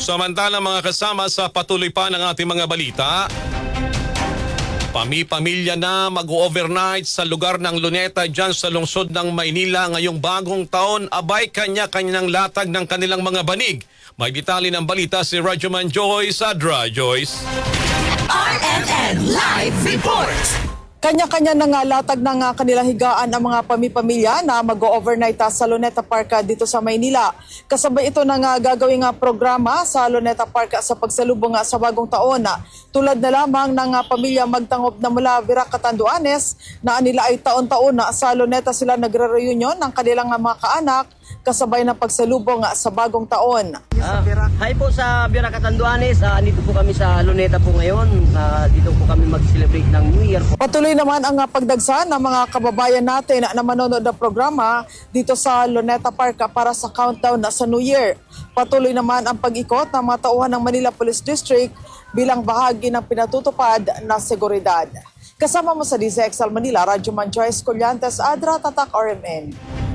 Samantala mga kasama sa patuloy pa ng ating mga balita, pamilya na mag-overnight sa lugar ng Luneta dyan sa lungsod ng Maynila ngayong bagong taon, abay kanya-kanyang latag ng kanilang mga banig. May detalye ng balita si Rajuman Joyce Adra. Joyce. RMN Live Report! Kanya-kanya na nga latag ng kanilang higaan ang mga pamilya na mag-overnight sa Luneta Park dito sa Maynila. Kasabay ito ng gagawing programa sa Luneta Park sa pagsalubong sa bagong taon. Tulad na lamang ng pamilya magtangob na mula Virac, Catanduanes na nila ay taon-taon sa Luneta sila nagre-reunion ng kanilang mga kaanak kasabay ng pagsalubong sa bagong taon. Hi po sa Virac, Catanduanes. Dito po kami sa Luneta po ngayon. Dito po kami mag-celebrate ng New Year. Patuloy naman ang pagdagsa ng mga kababayan natin na manonood ng programa dito sa Luneta Park para sa countdown sa New Year. Patuloy naman ang pag-ikot ng mga tauhan ng Manila Police District bilang bahagi ng pinatutupad na seguridad. Kasama mo sa DZXL Manila, Rajuman Joyce Collantes, Adra, Tatak, RMN.